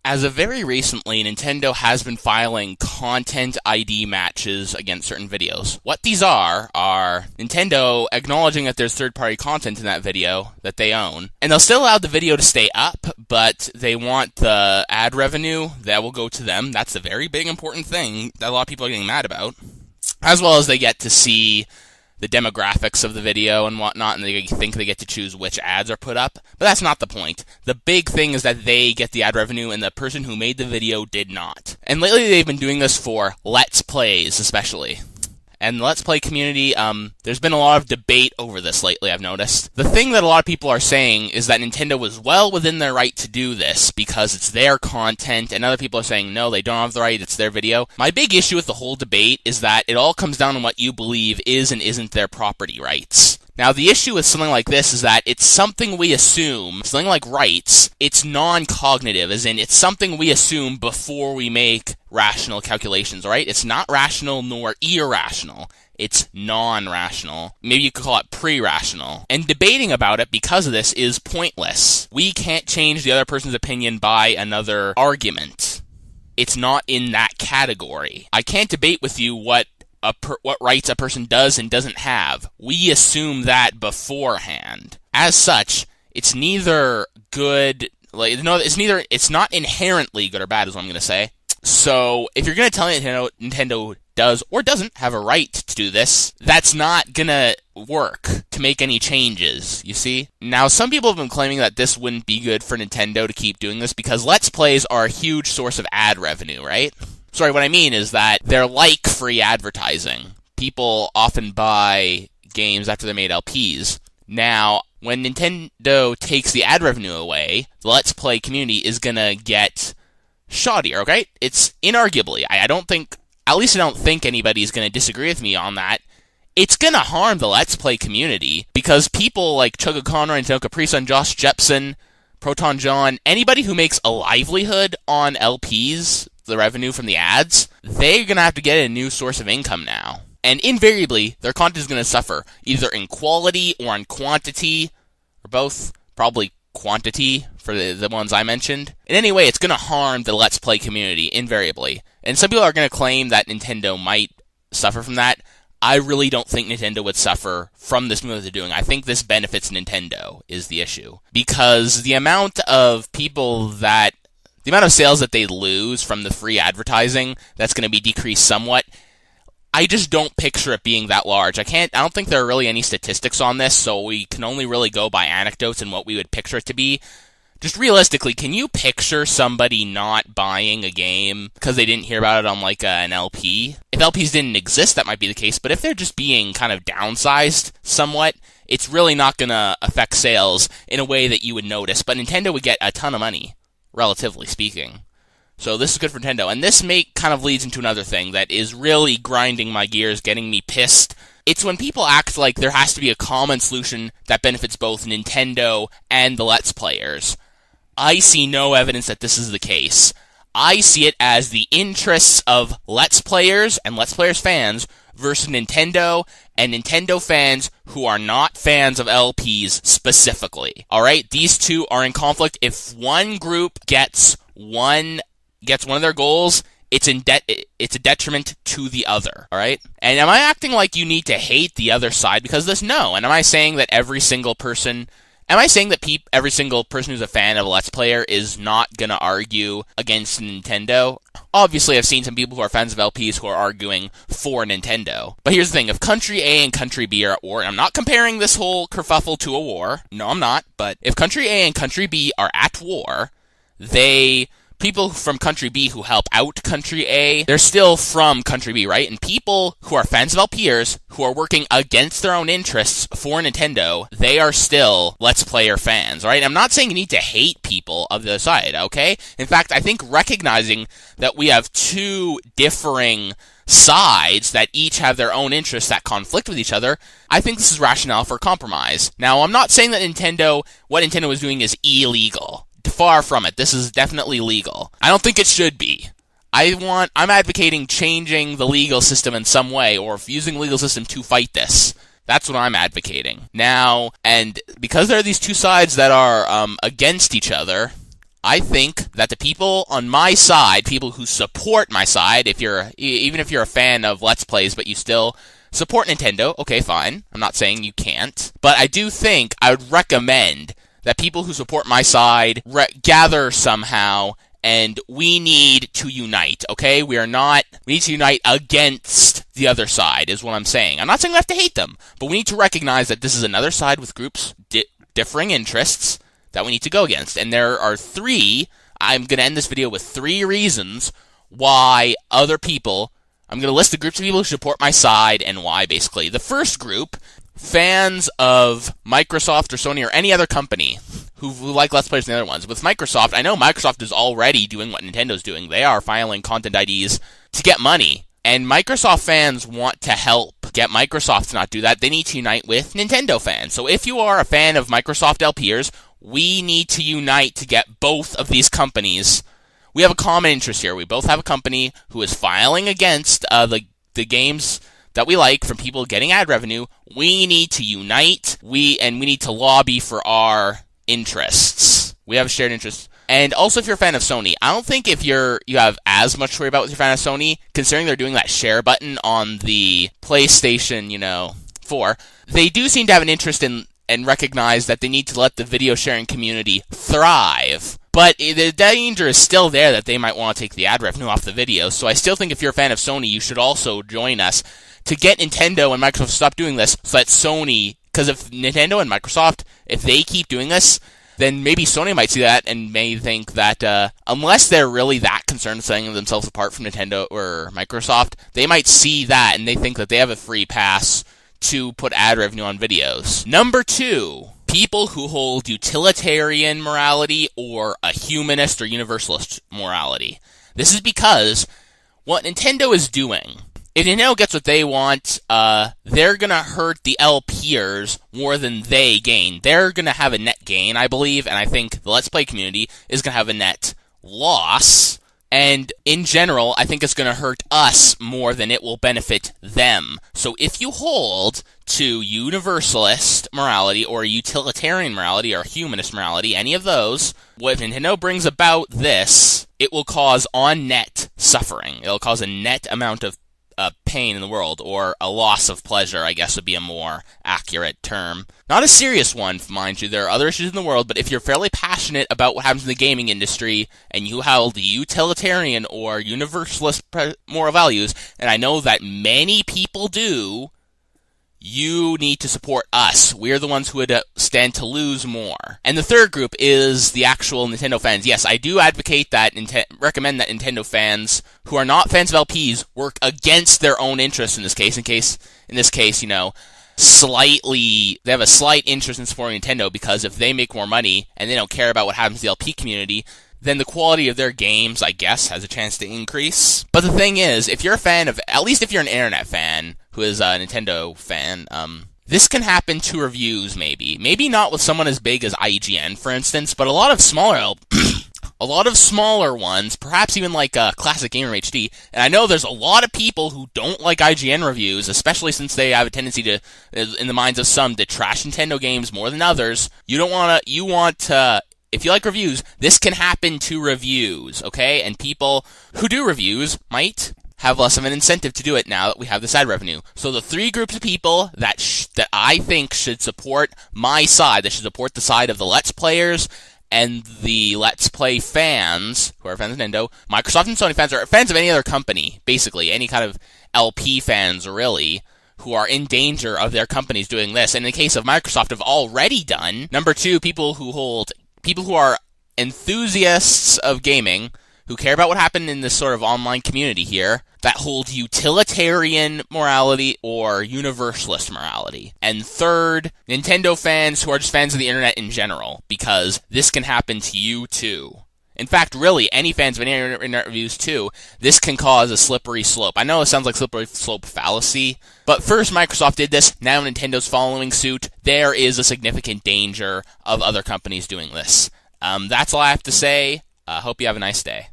As of very recently, Nintendo has been filing content ID matches against certain videos. What these are Nintendo acknowledging that there's third-party content in that video that they own. And they'll still allow the video to stay up, but they want the ad revenue that will go to them. That's a very big important thing that a lot of people are getting mad about. As well as they get to see the demographics of the video and whatnot, and they think they get to choose which ads are put up. But that's not the point. The big thing is that they get the ad revenue, and the person who made the video did not. And lately they've been doing this for Let's Plays, especially. And the Let's Play community, there's been a lot of debate over this lately, I've noticed. The thing that a lot of people are saying is that Nintendo was well within their right to do this because it's their content, and other people are saying, no, they don't have the right, it's their video. My big issue with the whole debate is that it all comes down to what you believe is and isn't their property rights. Now, the issue with something like this is that it's something we assume, something like rights, it's non-cognitive, as in it's something we assume before we make rational calculations, right? It's not rational nor irrational. It's non-rational. Maybe you could call it pre-rational. And debating about it because of this is pointless. We can't change the other person's opinion by another argument. It's not in that category. I can't debate with you what rights a person does and doesn't have. We assume that beforehand. As such, it's neither good, it's not inherently good or bad is what I'm going to say. So, if you're going to tell me Nintendo does or doesn't have a right to do this, that's not going to work to make any changes, you see? Now, some people have been claiming that this wouldn't be good for Nintendo to keep doing this because Let's Plays are a huge source of ad revenue, right? Sorry, what I mean is that they're like free advertising. People often buy games after they're made LPs. Now, when Nintendo takes the ad revenue away, the Let's Play community is gonna get shoddier, okay? It's inarguably. I don't think anybody's gonna disagree with me on that. It's gonna harm the Let's Play community because people like Chugga Conroy and Tino Caprice and Josh Jepson, Proton John, anybody who makes a livelihood on LPs, the revenue from the ads, they're going to have to get a new source of income now. And invariably, their content is going to suffer, either in quality or in quantity, or both, probably quantity for the ones I mentioned. In any way, it's going to harm the Let's Play community, invariably. And some people are going to claim that Nintendo might suffer from that. I really don't think Nintendo would suffer from this move they're doing. I think this benefits Nintendo, is the issue. Because the amount of sales that they lose from the free advertising, that's going to be decreased somewhat. I just don't picture it being that large. I don't think there are really any statistics on this, so we can only really go by anecdotes and what we would picture it to be. Just realistically, can you picture somebody not buying a game because they didn't hear about it on like an LP? If LPs didn't exist, that might be the case, but if they're just being kind of downsized somewhat, it's really not going to affect sales in a way that you would notice, but Nintendo would get a ton of money, relatively speaking. So this is good for Nintendo. And this kind of leads into another thing that is really grinding my gears, getting me pissed. It's when people act like there has to be a common solution that benefits both Nintendo and the Let's Players. I see no evidence that this is the case. I see it as the interests of Let's Players and Let's Players fans versus Nintendo and Nintendo fans who are not fans of LPs specifically. Alright, these two are in conflict. If one group gets one of their goals, it's a detriment to the other, alright? And am I acting like you need to hate the other side because of this? No. And am I saying that every single person who's a fan of a Let's Player is not gonna argue against Nintendo? Obviously, I've seen some people who are fans of LPs who are arguing for Nintendo. But here's the thing, if Country A and Country B are at war, and I'm not comparing this whole kerfuffle to a war, no I'm not, but if Country A and Country B are at war, people from Country B who help out Country A, they're still from Country B, right? And people who are fans of LPers, who are working against their own interests for Nintendo, they are still Let's Player fans, right? I'm not saying you need to hate people of the other side, okay? In fact, I think recognizing that we have two differing sides that each have their own interests that conflict with each other, I think this is rationale for compromise. Now, I'm not saying that what Nintendo is doing is illegal. Far from it. This is definitely legal. I don't think it should be. I'm advocating changing the legal system in some way, or using the legal system to fight this. That's what I'm advocating. Now, and because there are these two sides that are against each other, I think that the people on my side, people who support my side, even if you're a fan of Let's Plays, but you still support Nintendo, okay, fine. I'm not saying you can't. But I do think I would recommend that people who support my side gather somehow, and we need to unite, okay? We need to unite against the other side, is what I'm saying. I'm not saying we have to hate them, but we need to recognize that this is another side with groups, differing interests, that we need to go against. And there are I'm going to end this video with 3 reasons why other people, I'm going to list the groups of people who support my side and why, basically. The first group, fans of Microsoft or Sony or any other company who like Let's Plays than the other ones. With Microsoft, I know Microsoft is already doing what Nintendo's doing. They are filing content IDs to get money. And Microsoft fans want to help get Microsoft to not do that. They need to unite with Nintendo fans. So if you are a fan of Microsoft LPers, we need to unite to get both of these companies. We have a common interest here. We both have a company who is filing against the games that we like from people getting ad revenue. We need to unite. We need to lobby for our interests. We have a shared interest. And also, if you're a fan of Sony, I don't think if you have as much to worry about with your fan of Sony, considering they're doing that share button on the PlayStation, 4, they do seem to have an interest in and recognize that they need to let the video sharing community thrive. But the danger is still there that they might want to take the ad revenue off the video. So I still think if you're a fan of Sony, you should also join us to get Nintendo and Microsoft to stop doing this, so that Sony, because if Nintendo and Microsoft, if they keep doing this, then maybe Sony might see that and may think that unless they're really that concerned with setting themselves apart from Nintendo or Microsoft, they might see that and they think that they have a free pass to put ad revenue on videos. Number 2, people who hold utilitarian morality or a humanist or universalist morality. This is because what Nintendo is doing, if Nintendo gets what they want, they're going to hurt the LPers more than they gain. They're going to have a net gain, I believe, and I think the Let's Play community is going to have a net loss. And in general, I think it's going to hurt us more than it will benefit them. So if you hold to universalist morality or utilitarian morality or humanist morality, any of those, what Nintendo brings about this, it will cause on-net suffering. It'll cause a net amount of pain in the world, or a loss of pleasure, I guess would be a more accurate term. Not a serious one, mind you. There are other issues in the world, but if you're fairly passionate about what happens in the gaming industry, and you hold the utilitarian or universalist moral values, and I know that many people do, you need to support us. We're the ones who would stand to lose more. And the third group is the actual Nintendo fans. Yes, I do advocate that, recommend that Nintendo fans who are not fans of LPs work against their own interests in this case. In this case, they have a slight interest in supporting Nintendo, because if they make more money and they don't care about what happens to the LP community, then the quality of their games, I guess, has a chance to increase. But the thing is, if you're a fan of, at least if you're an internet fan who is a Nintendo fan, this can happen to reviews, maybe. Maybe not with someone as big as IGN, for instance, but a lot of smaller ones, perhaps even like Classic Gamer HD, and I know there's a lot of people who don't like IGN reviews, especially since they have a tendency to, in the minds of some, to trash Nintendo games more than others. If you like reviews, this can happen to reviews, okay? And people who do reviews might have less of an incentive to do it now that we have this ad revenue. So the 3 groups of people that I think should support my side, that should support the side of the Let's Players and the Let's Play fans, who are fans of Nintendo, Microsoft and Sony fans, or fans of any other company, basically, any kind of LP fans, really, who are in danger of their companies doing this. And in the case of Microsoft, have already done. Number 2, people who are enthusiasts of gaming, who care about what happened in this sort of online community here, that hold utilitarian morality or universalist morality. And third, Nintendo fans who are just fans of the internet in general, because this can happen to you too. In fact, really, any fans of any internet reviews too, this can cause a slippery slope. I know it sounds like slippery slope fallacy, but first Microsoft did this, now Nintendo's following suit. There is a significant danger of other companies doing this. That's all I have to say. Hope you have a nice day.